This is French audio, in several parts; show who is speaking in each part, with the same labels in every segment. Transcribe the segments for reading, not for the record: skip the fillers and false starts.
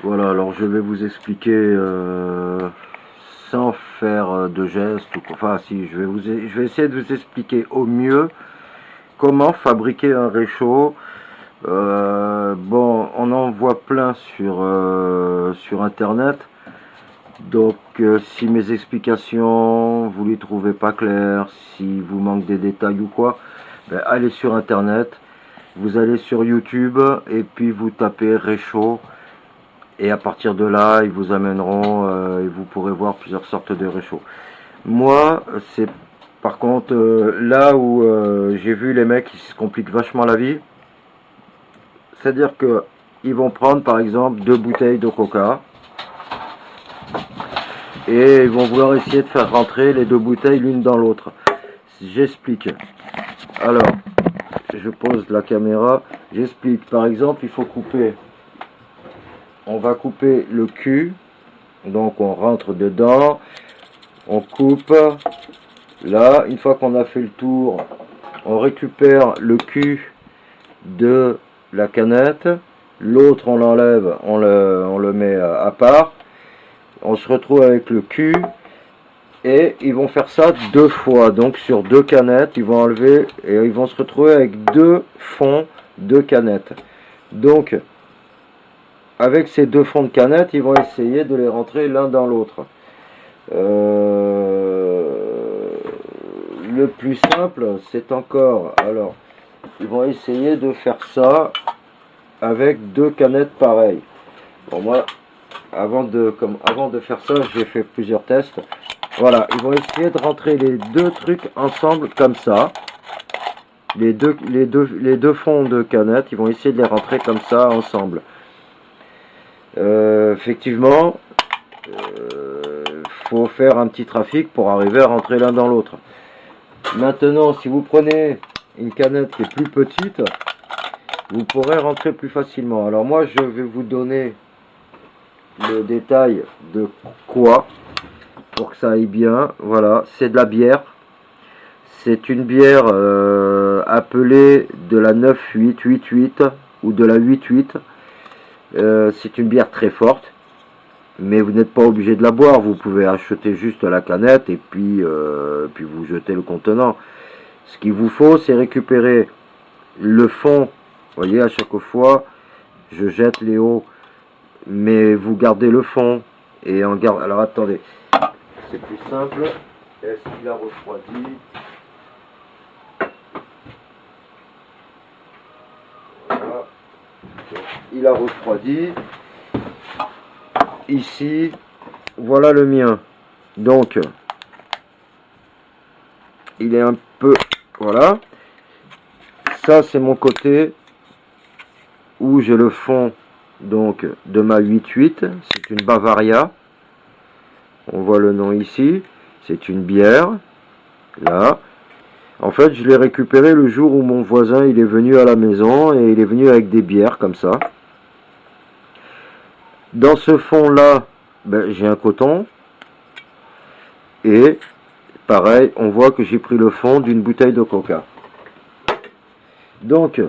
Speaker 1: Voilà, alors je vais vous expliquer sans faire de gestes, enfin si, je vais essayer de vous expliquer au mieux comment fabriquer un réchaud. Bon, on en voit plein sur internet, donc si mes explications vous les trouvez pas claires, si vous manque des détails ou quoi, ben, allez sur internet, vous allez sur YouTube et puis vous tapez réchaud. Et à partir de là, ils vous amèneront et vous pourrez voir plusieurs sortes de réchauds. Moi, c'est par contre là où j'ai vu les mecs qui se compliquent vachement la vie. C'est-à-dire que ils vont prendre par exemple 2 bouteilles de coca et ils vont vouloir essayer de faire rentrer les 2 bouteilles l'une dans l'autre. J'explique. Alors, je pose la caméra. J'explique. Par exemple, il faut couper. On va couper le cul, donc on rentre dedans, on coupe, là, une fois qu'on a fait le tour, on récupère le cul de la canette, l'autre on l'enlève, on le met à part, on se retrouve avec le cul, et ils vont faire ça 2 fois, donc sur 2 canettes, ils vont enlever, et ils vont se retrouver avec 2 fonds de canettes. Donc, avec ces 2 fonds de canettes, ils vont essayer de les rentrer l'un dans l'autre. Le plus simple, c'est encore... Alors, ils vont essayer de faire ça avec 2 canettes pareilles. Bon, moi, avant de faire ça, j'ai fait plusieurs tests. Voilà, ils vont essayer de rentrer les 2 trucs ensemble comme ça. Les deux fonds de canettes, ils vont essayer de les rentrer comme ça ensemble. Effectivement, faut faire un petit trafic pour arriver à rentrer l'un dans l'autre. Maintenant, si vous prenez une canette qui est plus petite, vous pourrez rentrer plus facilement. Alors moi, je vais vous donner le détail de quoi pour que ça aille bien. Voilà, c'est de la bière. C'est une bière appelée de la 9-8-8-8 ou de la 8-8. C'est une bière très forte, mais vous n'êtes pas obligé de la boire. Vous pouvez acheter juste la canette et puis vous jetez le contenant. Ce qu'il vous faut, c'est récupérer le fond. Vous voyez, à chaque fois, je jette les hauts, mais vous gardez le fond et on garde. Alors attendez, c'est plus simple. Est-ce qu'il a refroidi? Voilà. Il a refroidi. Ici, voilà le mien. Donc, il est un peu... Voilà. Ça, c'est mon côté où j'ai le fond donc de ma 8-8. C'est une Bavaria. On voit le nom ici. C'est une bière. Là. En fait, je l'ai récupéré le jour où mon voisin il est venu à la maison et il est venu avec des bières comme ça. Dans ce fond là, ben, j'ai un coton et pareil, on voit que j'ai pris le fond d'une bouteille de coca. Donc,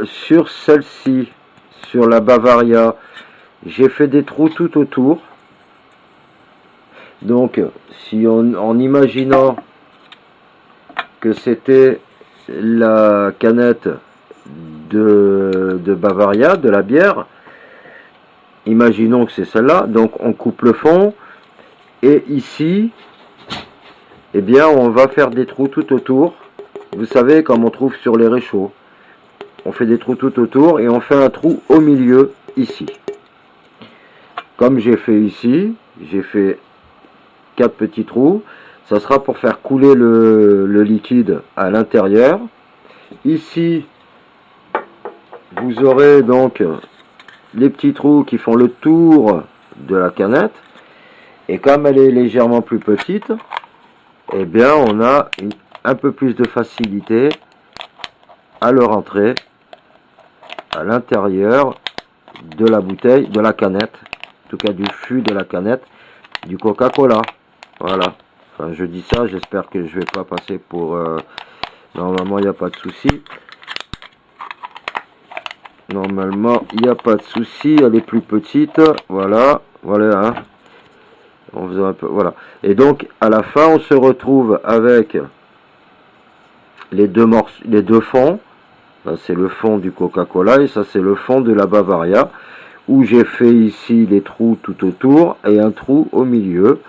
Speaker 1: sur celle-ci, sur la Bavaria, j'ai fait des trous tout autour. Donc, si en imaginant que c'était la canette de Bavaria, de la bière, imaginons que c'est celle-là, donc on coupe le fond, et ici, eh bien, on va faire des trous tout autour. Vous savez, comme on trouve sur les réchauds, on fait des trous tout autour, et on fait un trou au milieu, ici. Comme j'ai fait ici, j'ai fait 4 petits trous, ça sera pour faire couler le liquide à l'intérieur. Ici, vous aurez donc les petits trous qui font le tour de la canette, et comme elle est légèrement plus petite, eh bien on a un peu plus de facilité à le rentrer à l'intérieur de la bouteille, de la canette, en tout cas du fût de la canette, du Coca-Cola. Voilà. Enfin, je dis ça, j'espère que je vais pas passer pour... normalement, il n'y a pas de souci. Normalement, il n'y a pas de souci. Elle est plus petite. Voilà. Voilà. Hein. On faisait un peu, voilà. Et donc, à la fin, on se retrouve avec les deux fonds. Ça, c'est le fond du Coca-Cola et ça, c'est le fond de la Bavaria. Où j'ai fait ici les trous tout autour et un trou au milieu.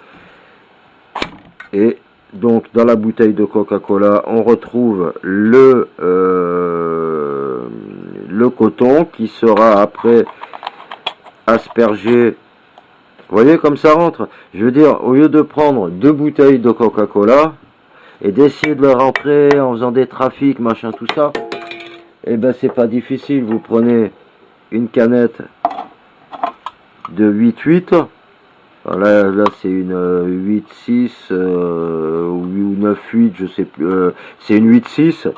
Speaker 1: Et donc, dans la bouteille de Coca-Cola, on retrouve le coton qui sera après aspergé. Vous voyez comme ça rentre. Je veux dire, au lieu de prendre 2 bouteilles de Coca-Cola et d'essayer de le rentrer en faisant des trafics, machin, tout ça, eh ben c'est pas difficile. Vous prenez une canette de 8,8. Là c'est une 8,6 ou 9,8, je sais plus. C'est une 8,6,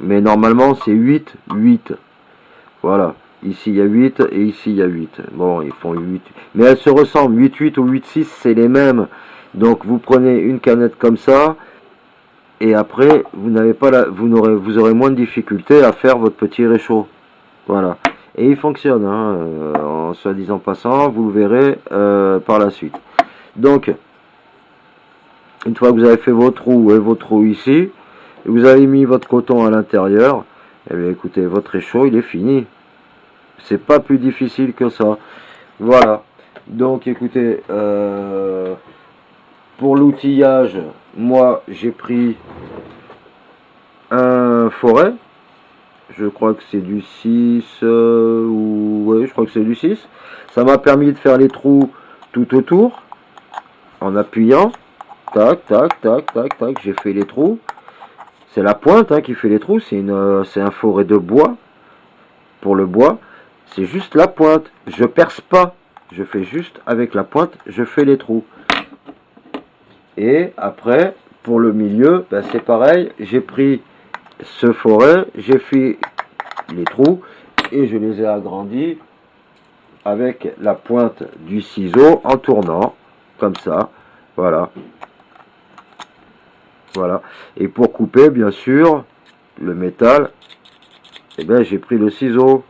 Speaker 1: mais normalement c'est 8,8. Voilà. Ici il y a 8 et ici il y a 8. Bon, ils font 8. Mais elles se ressemblent. 8,8 ou 8,6, c'est les mêmes. Donc vous prenez une canette comme ça. Et après, vous aurez moins de difficultés à faire votre petit réchaud. Voilà. Et il fonctionne, hein, en soi-disant passant, vous le verrez par la suite. Donc, une fois que vous avez fait vos trous et vos trous ici, et vous avez mis votre coton à l'intérieur, eh bien écoutez, votre réchaud, il est fini. C'est pas plus difficile que ça. Voilà. Donc écoutez, pour l'outillage, moi j'ai pris un forêt. Je crois que c'est du 6, ouais, je crois que c'est du 6. Ça m'a permis de faire les trous tout autour, en appuyant. Tac, tac, tac, tac, tac, j'ai fait les trous. C'est la pointe hein, qui fait les trous, c'est un forêt de bois. Pour le bois, c'est juste la pointe. Je perce pas, je fais juste avec la pointe, je fais les trous. Et après, pour le milieu, ben c'est pareil, j'ai pris ce forêt, j'ai fait les trous et je les ai agrandis avec la pointe du ciseau en tournant comme ça, voilà. Voilà. Et pour couper, bien sûr, le métal, eh bien, j'ai pris le ciseau.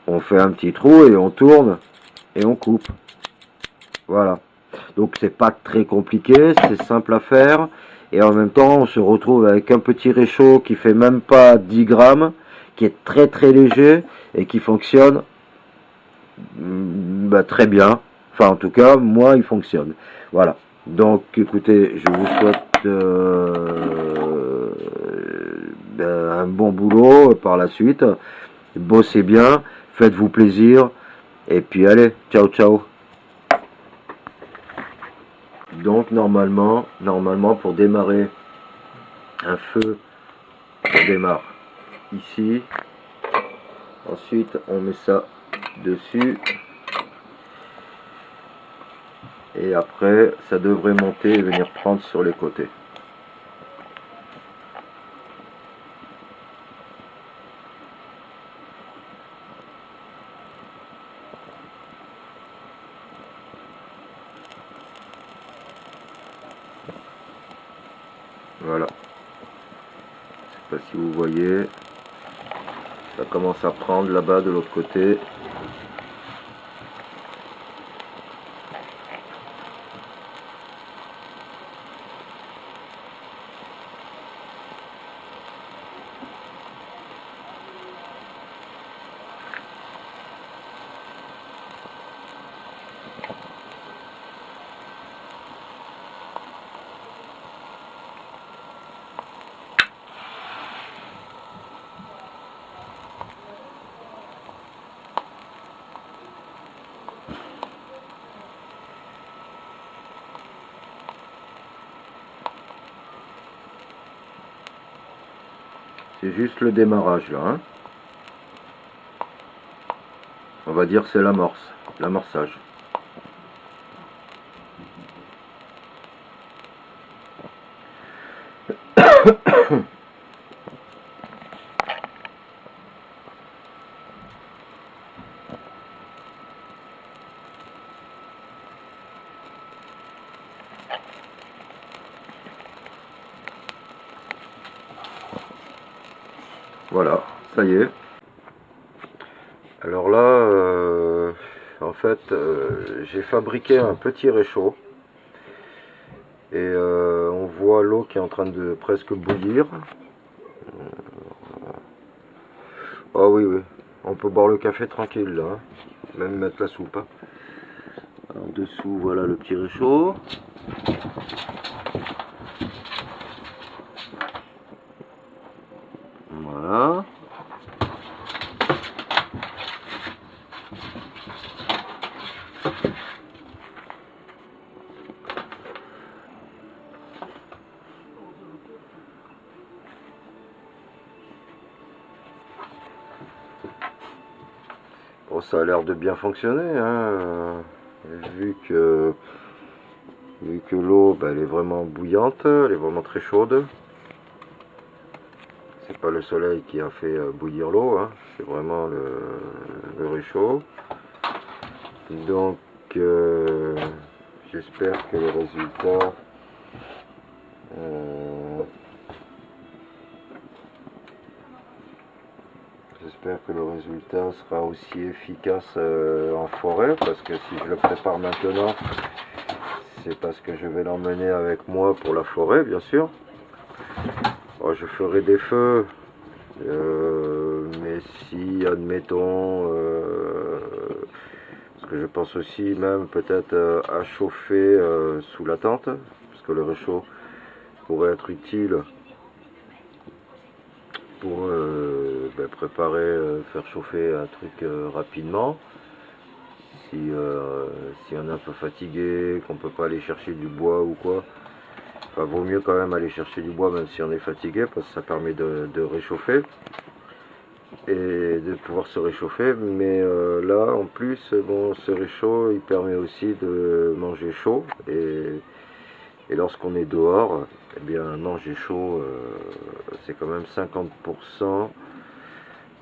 Speaker 1: On fait un petit trou et on tourne et on coupe. Voilà. Donc c'est pas très compliqué, c'est simple à faire. Et en même temps, on se retrouve avec un petit réchaud qui fait même pas 10 grammes, qui est très très léger et qui fonctionne très bien. Enfin, en tout cas, moi, il fonctionne. Voilà. Donc, écoutez, je vous souhaite un bon boulot par la suite. Bossez bien, faites-vous plaisir. Et puis, allez, ciao, ciao. Donc, normalement, pour démarrer un feu, on démarre ici. Ensuite, on met ça dessus. Et après, ça devrait monter et venir prendre sur les côtés. Voilà. Je sais pas si vous voyez. Ça commence à prendre là-bas de l'autre côté. C'est juste le démarrage là. Hein. On va dire c'est l'amorce, l'amorçage. Voilà, ça y est. Alors là, en fait, j'ai fabriqué un petit réchaud. Et on voit l'eau qui est en train de presque bouillir. Ah oui, oui, on peut boire le café tranquille là, hein. Même mettre la soupe, hein. En dessous, voilà le petit réchaud. Voilà. Bon, ça a l'air de bien fonctionner, hein. Vu que l'eau, bah, elle est vraiment bouillante, elle est vraiment très chaude. C'est pas le soleil qui a fait bouillir l'eau, hein. C'est vraiment le réchaud. Donc j'espère que le résultat sera aussi efficace en forêt, parce que si je le prépare maintenant, c'est parce que je vais l'emmener avec moi pour la forêt, bien sûr. Bon, je ferai des feux, mais si, admettons, parce que je pense aussi même peut-être à chauffer sous la tente, parce que le réchaud pourrait être utile pour préparer, faire chauffer un truc rapidement. Si on est un peu fatigué, qu'on peut pas aller chercher du bois ou quoi, enfin, vaut mieux quand même aller chercher du bois même si on est fatigué, parce que ça permet de réchauffer et de pouvoir se réchauffer. Mais là en plus, bon, ce réchaud il permet aussi de manger chaud, et lorsqu'on est dehors, eh bien manger chaud, c'est quand même 50%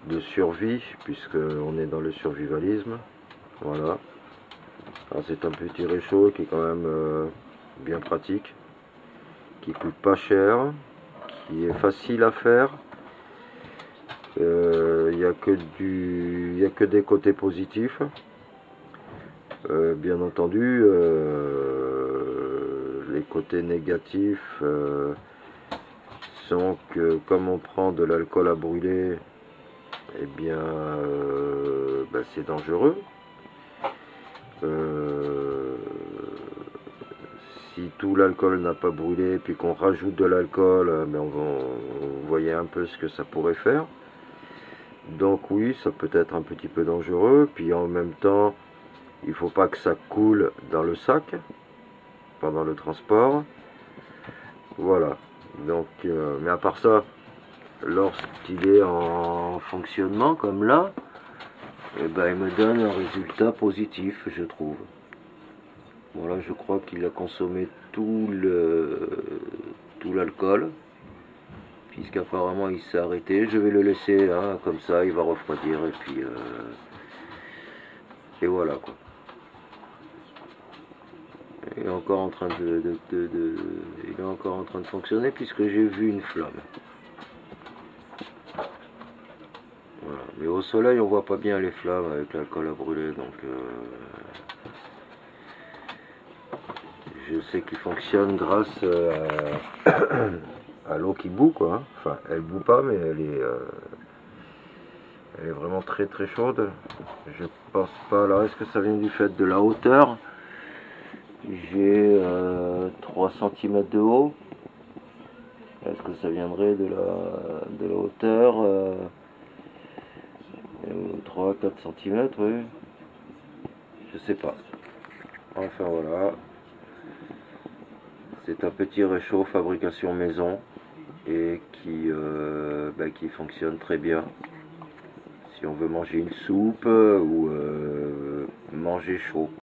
Speaker 1: de survie, puisqu'on est dans le survivalisme. Voilà. Alors c'est un petit réchaud qui est quand même bien pratique, qui coûte pas cher, qui est facile à faire. Il n'y a que des côtés positifs. Bien entendu, les côtés négatifs sont que comme on prend de l'alcool à brûler, eh bien c'est dangereux. Si tout l'alcool n'a pas brûlé, puis qu'on rajoute de l'alcool, vous voyez un peu ce que ça pourrait faire. Donc oui, ça peut être un petit peu dangereux. Puis en même temps, il ne faut pas que ça coule dans le sac pendant le transport. Voilà. Donc, mais à part ça, lorsqu'il est en fonctionnement comme là, eh ben, il me donne un résultat positif, je trouve. Voilà, je crois qu'il a consommé tout l'alcool, puisqu'apparemment il s'est arrêté. Je vais le laisser, hein, comme ça, il va refroidir, et puis et voilà quoi. Il est encore en train il est encore en train de fonctionner, puisque j'ai vu une flamme. Voilà. Mais au soleil on voit pas bien les flammes avec l'alcool à brûler, donc je sais qu'il fonctionne grâce à l'eau qui bout, quoi, hein. Enfin, elle bout pas, mais elle est vraiment très très chaude. Je pense pas. Alors, est-ce que ça vient du fait de la hauteur? J'ai 3 cm de haut. Est-ce que ça viendrait de la hauteur 3-4 cm, oui. Je sais pas. Enfin voilà. C'est un petit réchaud fabrication maison, et qui fonctionne très bien si on veut manger une soupe ou manger chaud.